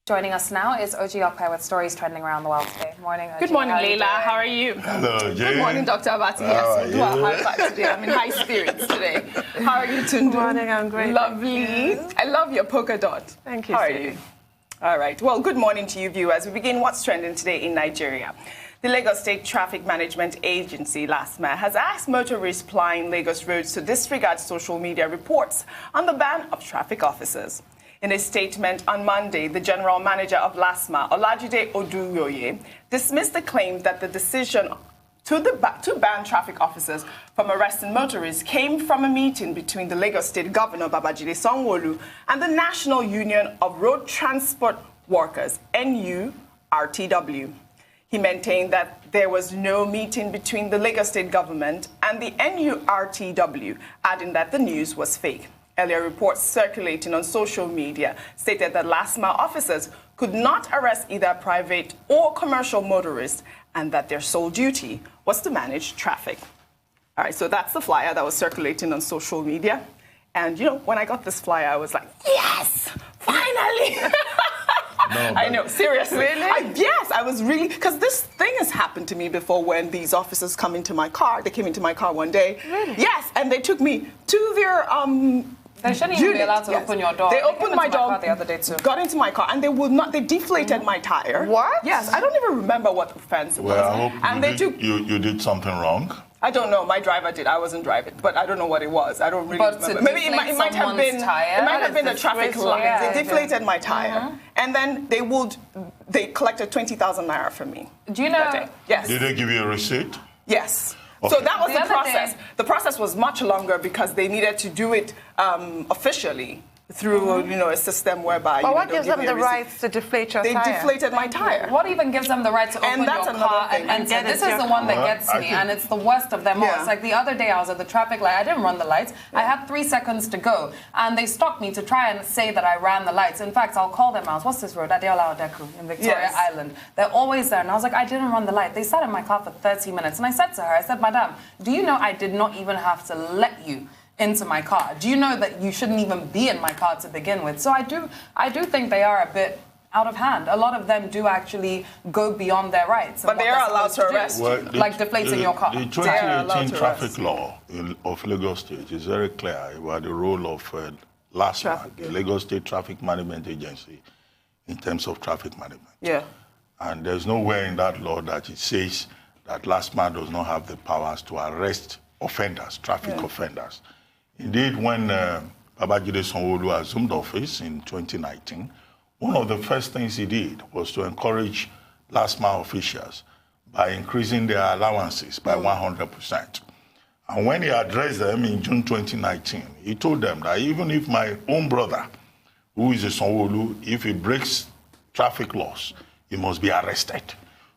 Joining us now is Ojy Okpe with stories trending around the world today. Morning, Ojy. Good morning, Leila. How are you? Hello, Jane. Good morning, Dr. Abati. Yes, we do our high five today. I'm in high spirits today. How are you, Tundu? Good morning, I'm great. Lovely. I love your polka dot. Thank you. How are you? All right. Well, good morning to you, viewers. We begin what's trending today in Nigeria. The Lagos State Traffic Management Agency, LASTMA, has asked motorists plying Lagos roads to disregard social media reports on the ban of traffic officers. In a statement on Monday, the general manager of LASTMA, Olajide Oduyoye, dismissed the claim that the decision to ban traffic officers from arresting motorists came from a meeting between the Lagos State Governor, Babajide Sanwo-Olu, and the National Union of Road Transport Workers, NURTW. He maintained that there was no meeting between the Lagos State government and the NURTW, adding that the news was fake. Earlier reports circulating on social media stated that LASTMA officers could not arrest either private or commercial motorists and that their sole duty was to manage traffic. All right, so that's the flyer that was circulating on social media. And, you know, when I got this flyer, I was like, yes, finally. No, I know, seriously. Really? Yes, I was really, because this thing has happened to me before when these officers come into my car. They came into my car one day. Really? Yes, and they took me to their They shouldn't even be allowed to open your door. They opened my door car the other day too. Got into my car, and they would not. They deflated my tire. What? Yes, I don't even remember what offense it was. Well, I hope and they took. you did something wrong. I don't know. My driver did. I wasn't driving, but I don't know what it was. I don't really But remember. to Maybe it deflate might have been. tire? It might have That been is a traffic disgraceful. light. Yeah, They deflated my tire, and then they collected 20,000 naira from me. Do you that know? day. Yes. Did they give you a receipt? Yes. Okay. So that was The the other process. day- The process was much longer because they needed to do it officially through, a system whereby. But what they'll gives give them me a the receipt. right to deflate your They tire? deflated my tire. What even gives them the right to open that's your another car thing. and Get enter? This into is the your one that car. gets I me, think- and it's the worst of them all. Yeah. It's like the other day I was at the traffic light. I didn't run the lights. I had 3 seconds to go, and they stopped me to try and say that I ran the lights. In fact, I'll call them out. What's this road? Adeola Odeku in Victoria Yes. Island. They're always there, and I was like, I didn't run the light. They sat in my car for 30 minutes, and I said to her, I said, Madam, do you know I did not even have to let you into my car? Do you know that you shouldn't even be in my car to begin with? So I do think they are a bit out of hand. A lot of them do actually go beyond their rights. But they are allowed to arrest Well, like deflating your car. The They are allowed 2018 to traffic arrest. law of Lagos State is very clear about the role of LASTMA, Traffic, the yeah. Lagos State Traffic Management Agency, in terms of traffic management. Yeah. And there's nowhere in that law that it says that LASTMA does not have the powers to arrest offenders, traffic offenders. Indeed, when Babajide Sanwo-Olu assumed office in 2019, one of the first things he did was to encourage LASTMA officials by increasing their allowances by 100%. And when he addressed them in June 2019, he told them that even if my own brother, who is a Sanwo-Olu, if he breaks traffic laws, he must be arrested.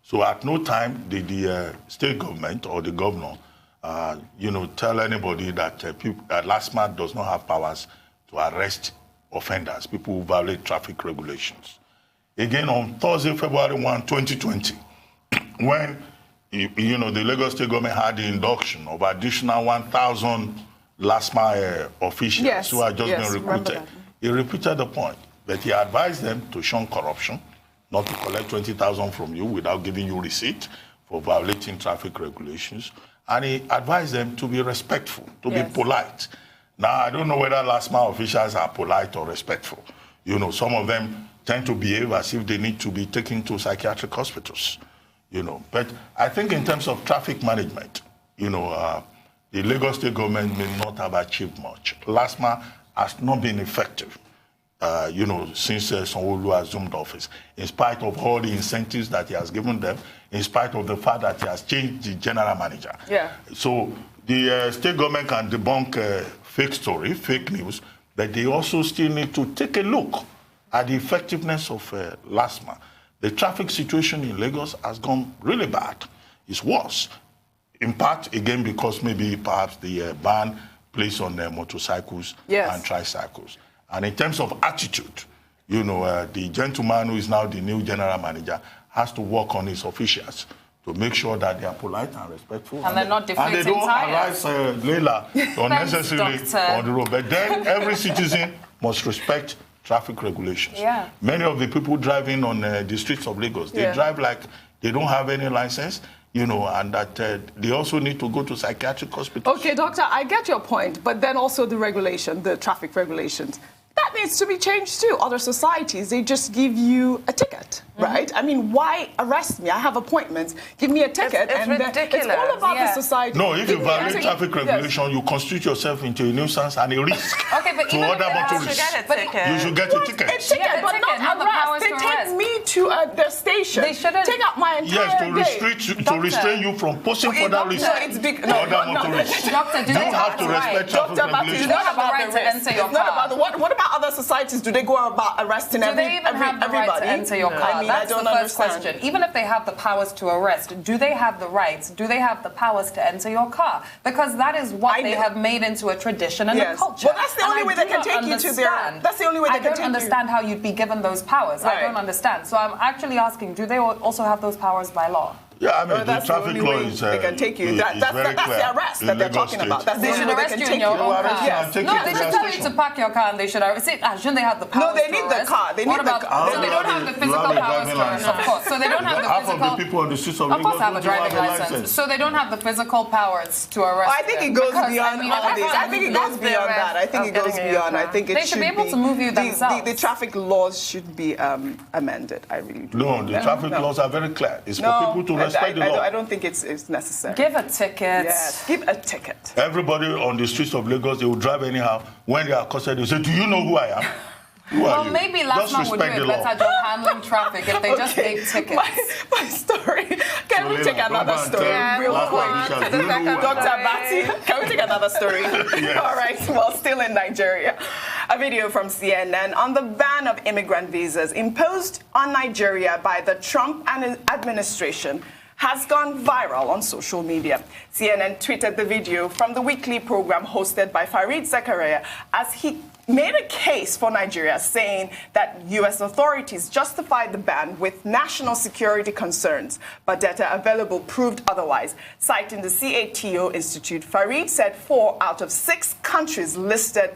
So at no time did the state government or the governor tell anybody that LASTMA does not have powers to arrest offenders, people who violate traffic regulations. Again, on Thursday, February 1, 2020, when the Lagos State government had the induction of additional 1,000 LASTMA officials who had just been recruited, he repeated the point that he advised them to shun corruption, not to collect 20,000 from you without giving you receipt for violating traffic regulations. And he advised them to be respectful, to be polite. Now, I don't know whether LASTMA officials are polite or respectful. Some of them tend to behave as if they need to be taken to psychiatric hospitals. But I think in terms of traffic management, the Lagos State government may not have achieved much. LASTMA has not been effective, since Sanwo-Olu assumed office, in spite of all the incentives that he has given them, in spite of the fact that he has changed the general manager. Yeah. So the state government can debunk fake story, fake news, but they also still need to take a look at the effectiveness of LASTMA. The traffic situation in Lagos has gone really bad. It's worse. In part, again, because maybe perhaps the ban placed on motorcycles and tricycles. And in terms of attitude, the gentleman who is now the new general manager has to work on his officials to make sure that they are polite and respectful. And they're not deflating and they don't tires. arise, Leila, unnecessarily Doctor. on the road. But then every citizen must respect traffic regulations. Yeah. Many of the people driving on the streets of Lagos, they drive like they don't have any license, you know, and that they also need to go to psychiatric hospitals. Okay, doctor, I get your point, but then also the regulation, the traffic regulations. That needs to be changed too. Other societies, they just give you a ticket, right? I mean, why arrest me? I have appointments. Give me a ticket. It's ridiculous. It's all about the society. No, if you Give me a violate ticket. traffic regulation, you constitute yourself into a nuisance and a risk Okay, but to even other if they motorists. should get a ticket. You should get a ticket. A ticket, Yeah, a but ticket, not not the powers arrest. They to take arrest. me to their station. They shouldn't- take out my entire Yes, to day. restrict you, to Doctor. restrain you from posing further Doctor, risk it's big- to no, other no, motorists. Doctor, do You they have to the right? respect traffic Dr. Batu, regulations. it's not have the about right the to risk. enter your It's not car. about the, what about other societies? Do they go about arresting Do they even have the everybody? right to enter your car? I mean, That's I don't the first understand. question. Even if they have the powers to arrest, do they have the rights? Do they have the powers to enter your car? Because that is what they have made into a tradition and a culture. Well, that's the And only I way they do can not take you to their. understand. That's the only way they I can don't take you. understand how you'd be given those powers. I Right. don't understand. So I'm actually asking, do they also have those powers by law? Yeah, I mean, the That's the traffic only law way is they can take you. is That's very the clear arrest in that they're Lagos talking State. about. That's They the should only way arrest they you can in take your you. own arrest car. you and take No, you to they their should tell you station. to park your car and they should arrest. Shouldn't they have the powers they to need the arrest? car. They What need the about, car. so they don't have the You physical have a powers driving to arrest, of license. course. So they don't have the Half physical... of the people on the streets of Of course, Lagos I have a don't driving have a license. So they don't have the physical powers to arrest. I think them. it goes Because, beyond I all this. I think it goes That's the beyond that. I think arrest it of goes getting in your beyond. I car. think it They should be able to move you themselves. The traffic laws should be amended. I really do. No, the traffic laws are very clear. It's for people to respect the law. I don't think it's necessary. Give a ticket. Yes, give a ticket. Everybody on the streets of Lagos, they will drive anyhow. When they are accosted, they say, "Do you know who I am?" Who Well, are you? maybe Just last month would do respect a the law. better job handling traffic if they just gave tickets. My story. Can we Leila, take don't another go and story tell real Last quick? Night, Nisha, to do the you know who I am? Dr. Bati, can we take another story? Yes. All right, well, still in Nigeria. A video from CNN on the ban of immigrant visas imposed on Nigeria by the Trump administration has gone viral on social media. CNN tweeted the video from the weekly program hosted by Fareed Zakaria as he made a case for Nigeria, saying that U.S. authorities justified the ban with national security concerns, but data available proved otherwise. Citing the CATO Institute, Fareed said 4 out of 6 countries listed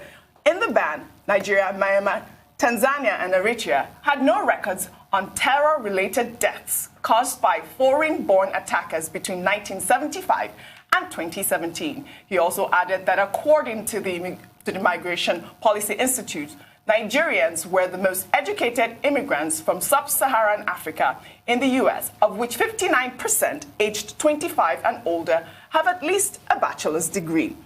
in the ban, Nigeria, Myanmar, Tanzania, and Eritrea, had no records on terror-related deaths caused by foreign-born attackers between 1975 and 2017. He also added that according to the Migration Policy Institute, Nigerians were the most educated immigrants from sub-Saharan Africa in the U.S., of which 59% aged 25 and older have at least a bachelor's degree.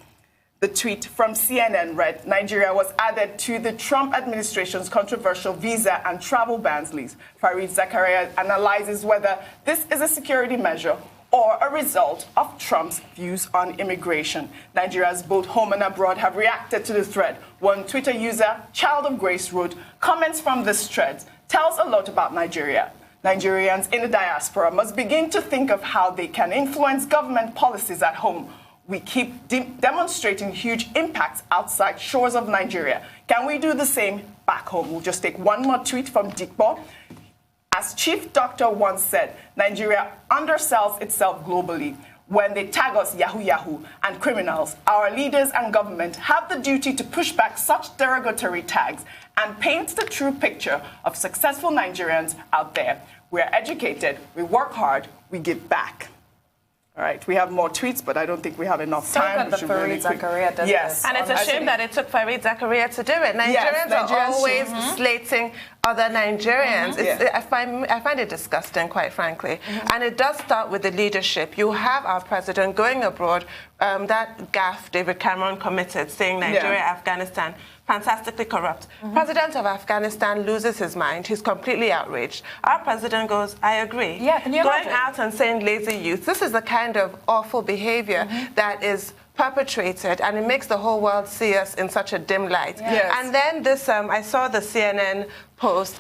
The tweet from CNN read, Nigeria was added to the Trump administration's controversial visa and travel bans list. Fareed Zakaria analyzes whether this is a security measure or a result of Trump's views on immigration. Nigerians both home and abroad have reacted to the thread. One Twitter user, Child of Grace, wrote, comments from this thread tells a lot about Nigeria. Nigerians in the diaspora must begin to think of how they can influence government policies at home. We keep demonstrating huge impacts outside shores of Nigeria. Can we do the same back home? We'll just take one more tweet from Dikbo. As Chief Doctor once said, Nigeria undersells itself globally. When they tag us Yahoo Yahoo and criminals, our leaders and government have the duty to push back such derogatory tags and paint the true picture of successful Nigerians out there. We are educated, we work hard, we give back. All right, we have more tweets, but I don't think we have enough time. So good that Fareed Zakaria did yes. this. And it's a shame that it took Fareed Zakaria to do it. Nigerians are always slating other Nigerians. I find it disgusting, quite frankly. And it does start with the leadership. You have our president going abroad, that gaffe David Cameron committed, saying Nigeria, Afghanistan, fantastically corrupt. President of Afghanistan loses his mind. He's completely outraged. Our president goes, I agree. Yeah, can you Going imagine? out and saying lazy youth. This is the kind of awful behavior that is perpetrated, and it makes the whole world see us in such a dim light. Yes. And then this, I saw the CNN post,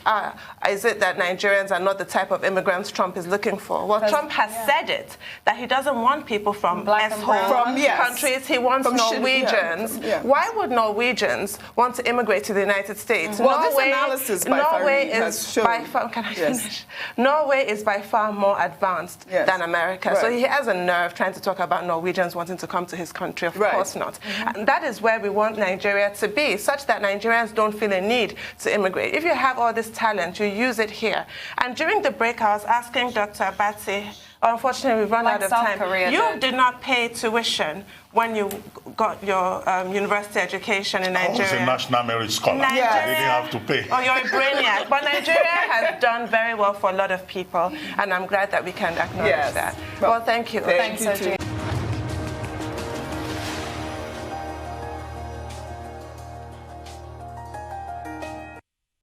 is it that Nigerians are not the type of immigrants Trump is looking for? Well, Trump has said it, that he doesn't want people from S-hole countries. He wants Norwegians. Why would Norwegians want to immigrate to the United States? Well, this analysis by Norway is by far, can I finish? Norway is by far more advanced than America. So he has a nerve trying to talk about Norwegians wanting to come to his country. Of course not. And that is where we want Nigeria to be, such that Nigerians don't feel a need to immigrate. If you have all this talent, you use it here. And during the break, I was asking Dr. Batsi, unfortunately, we've run out of time. You did not pay tuition when you got your university education in Nigeria. I was a national merit scholar. I didn't have to pay. Oh, you're a brainiac. But Nigeria has done very well for a lot of people, and I'm glad that we can acknowledge that. Well, thank you. Thank you.